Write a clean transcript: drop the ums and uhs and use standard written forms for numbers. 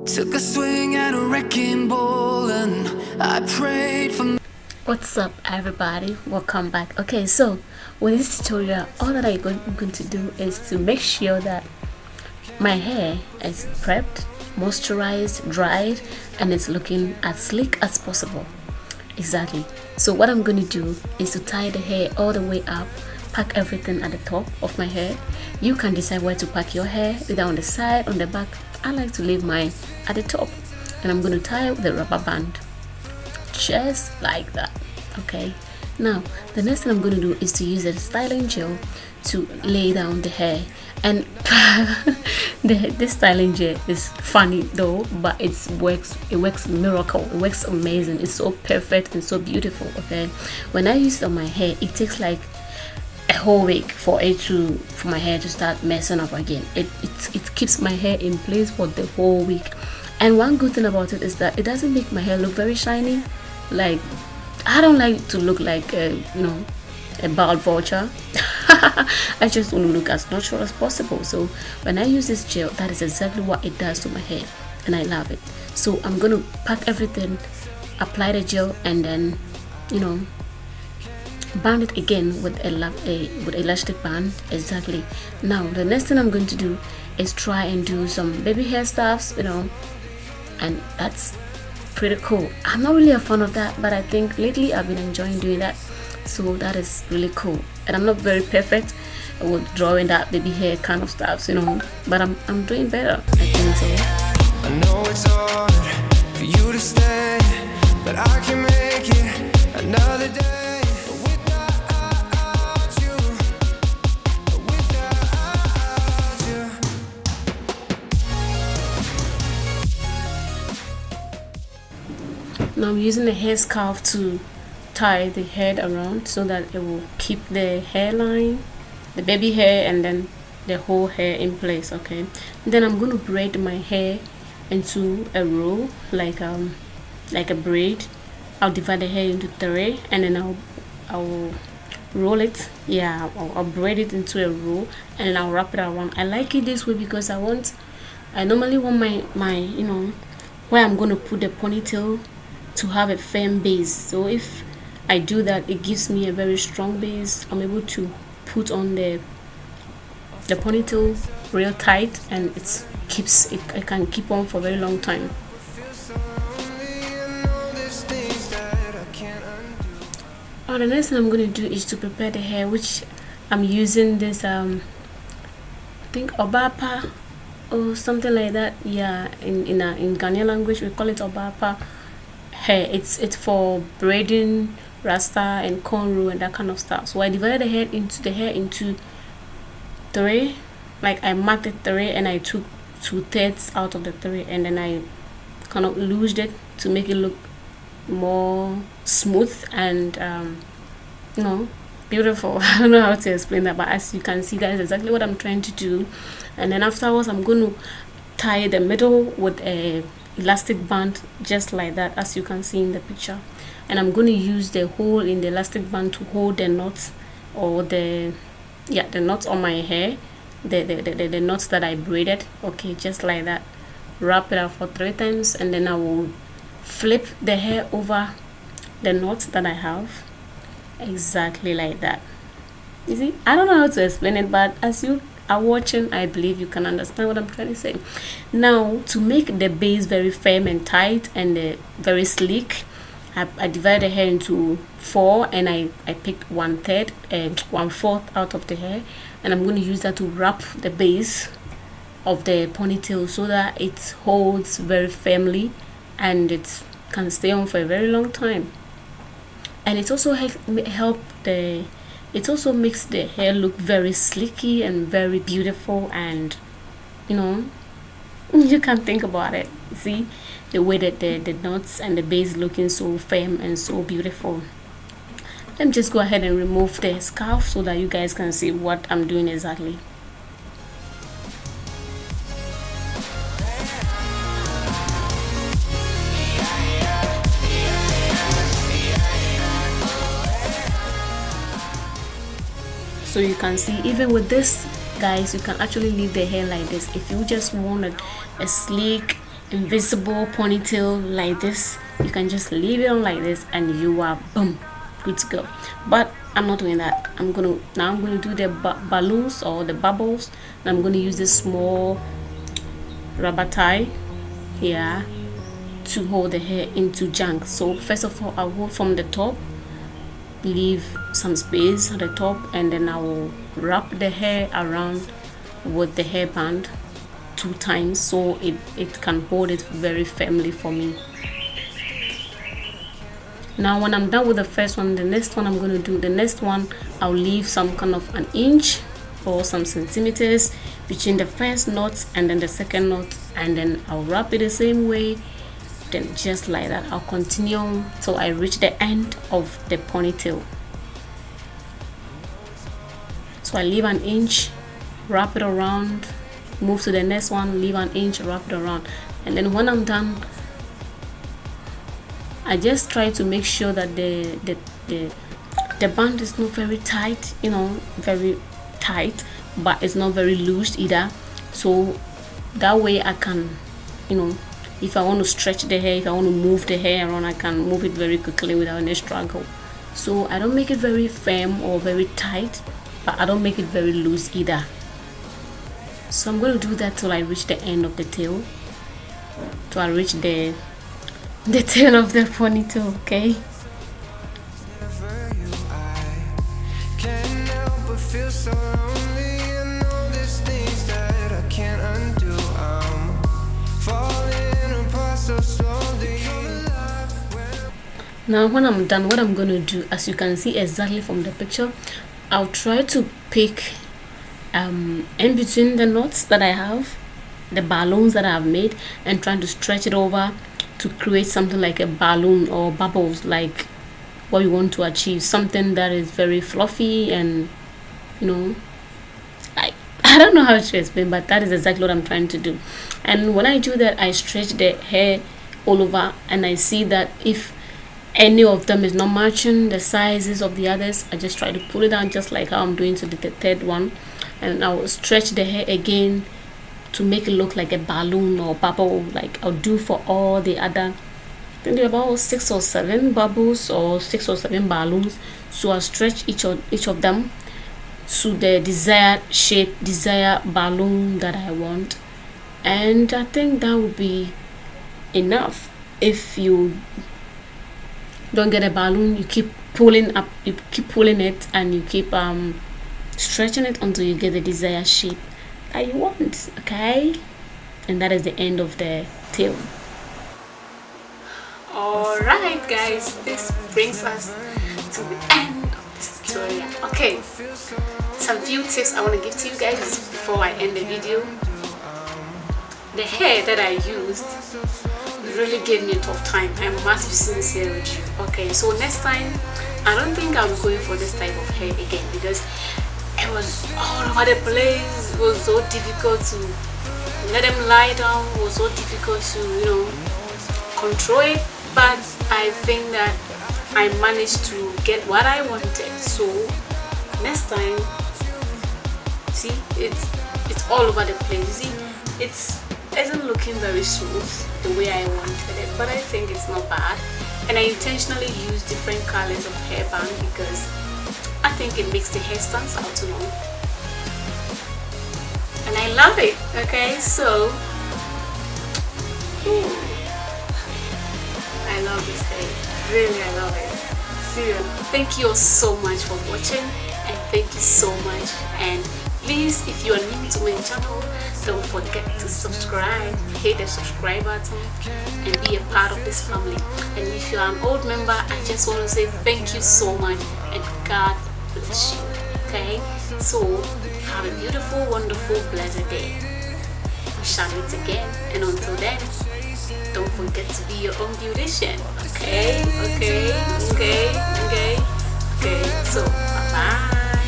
Took a swing at a wrecking ball and I prayed for. What's up everybody, welcome back. Okay, so with this tutorial all that I'm going to do is to make sure that my hair is prepped, moisturized, dried, and it's looking as sleek as possible. Exactly. So what I'm going to do is to tie the hair all the way up, pack everything at the top of my hair. You can decide where to pack your hair, either on the side, on the back. I like to leave mine at the top, and I'm going to tie with the rubber band just like that. Okay, now the next thing I'm going to do is to use a styling gel to lay down the hair. And this styling gel is funny though, but it works miracle, it works amazing, it's so perfect and so beautiful. Okay, when I use it on my hair, it takes like a whole week for my hair to start messing up again. It keeps my hair in place for the whole week. And one good thing about it is that it doesn't make my hair look very shiny. Like, I don't like to look like a bald vulture. I just want to look as natural as possible. So when I use this gel, that is exactly what it does to my hair, and I love it. So I'm gonna pack everything, apply the gel, and then band it again with with elastic band. Exactly. Now the next thing I'm going to do is try and do some baby hair stuffs, and that's pretty cool. I'm not really a fan of that, but I think lately I've been enjoying doing that, so that is really cool. And I'm not very perfect with drawing that baby hair kind of stuff, but I'm doing better, I think so. I know it's hard for you to stay, but I can make it another day. Now I'm using a hair scarf to tie the head around so that it will keep the hairline, the baby hair, and then the whole hair in place. Okay, and then I'm going to braid my hair into a row, like a braid. I'll divide the hair into three, and then I'll roll it. Yeah, I'll braid it into a row, and I'll wrap it around. I like it this way because I normally want my where I'm going to put the ponytail to have a firm base. So if I do that, it gives me a very strong base. I'm able to put on the ponytail real tight, and it can keep on for a very long time. The next thing I'm going to do is to prepare the hair, which I'm using this I think Obaa or something like that. Yeah, in Ghanaian language we call it Obaa hair. It's for braiding, rasta, and cornrow, and that kind of stuff. So I divided the hair into three. Like, I marked it three, and I took 2/3 out of the three, and then I kind of loosed it to make it look more smooth and beautiful. I don't know how to explain that, but as you can see, that is exactly what I'm trying to do. And then afterwards, I'm going to tie the middle with a elastic band, just like that, as you can see in the picture. And I'm going to use the hole in the elastic band to hold the knots, or the knots on my hair, the knots that I braided. Okay, just like that. Wrap it up for 3 times, and then I will flip the hair over the knots that I have, exactly like that. You see, I don't know how to explain it, but as you are watching, I believe you can understand what I'm trying to say. Now, to make the base very firm and tight and very sleek, I divided the hair into 4, and I picked 1/3 and 1/4 out of the hair, and I'm going to use that to wrap the base of the ponytail so that it holds very firmly and it can stay on for a very long time. And it also it also makes the hair look very sleeky and very beautiful, and you can think about it. See the way that the knots and the base looking so firm and so beautiful. Let me just go ahead and remove the scarf so that you guys can see what I'm doing exactly. So you can see, even with this, guys, you can actually leave the hair like this. If you just want a sleek invisible ponytail like this, you can just leave it on like this and you are boom, good to go. But I'm not doing that. I'm gonna do the balloons or the bubbles, and I'm gonna use this small rubber tie here to hold the hair into junk. So first of all, I'll hold from the top, leave some space at the top, and then I will wrap the hair around with the hairband 2 times so it can hold it very firmly for me. Now when I'm done with the first one, the next one I'm going to do, the next one I'll leave some kind of an inch or some centimeters between the first knot and then the second knot, and then I'll wrap it the same way. Then just like that, I'll continue till I reach the end of the ponytail. So I leave an inch, wrap it around, move to the next one, leave an inch, wrap it around, and then when I'm done, I just try to make sure that the band is not very tight, you know, very tight, but it's not very loose either. So that way I can, you know, if I want to stretch the hair, if I want to move the hair around, I can move it very quickly without any struggle. So I don't make it very firm or very tight, but I don't make it very loose either. So I'm going to do that till I reach the end of the tail, till I reach the tail of the ponytail. Okay, Can't help but feel so lonely. I know there's things that I can't undo. I'm falling apart so slowly. now when I'm done, what I'm going to do, as you can see exactly from the picture, I'll try to pick in between the knots that I have, the balloons that I have made, and trying to stretch it over to create something like a balloon or bubbles, like what you want to achieve, something that is very fluffy and, you know, I don't know how to explain, but that is exactly what I'm trying to do. And when I do that, I stretch the hair all over, and I see that if any of them is not matching the sizes of the others, I just try to pull it down, just like how I'm doing to the third one, and I will stretch the hair again to make it look like a balloon or bubble, like I'll do for all the other, I think there are about 6 or 7 bubbles or 6 or 7 balloons. So I'll stretch each of them to the desired shape, desired balloon that I want, and I think that would be enough. If you don't get a balloon, you keep pulling up, you keep pulling it, and you keep stretching it until you get the desired shape that you want. Okay, and that is the end of the tail. Alright guys, this brings us to the end of this tutorial. Okay, some few tips I want to give to you guys before I end the video. The hair that I used really gave me a tough time. I must be sincere with you. Okay, so next time I don't think I'm going for this type of hair again, because it was all over the place. It was so difficult to let them lie down. It was so difficult to, you know, control it. But I think that I managed to get what I wanted. So next time, see, it's all over the place. You see, it isn't looking very smooth the way I wanted it, but I think it's not bad. And I intentionally use different colors of hairband because I think it makes the hair stand out, you know. And I love it. Okay, so I love this hair. Really, I love it. Seriously. Thank you all so much for watching, and thank you so much. And please, if you are new to my channel, don't forget to subscribe, hit the subscribe button, and be a part of this family. And if you are an old member, I just want to say thank you so much, and God bless you. Okay, so have a beautiful, wonderful, blessed day. We shall meet again, and until then, don't forget to be your own beautician. Okay, so bye bye.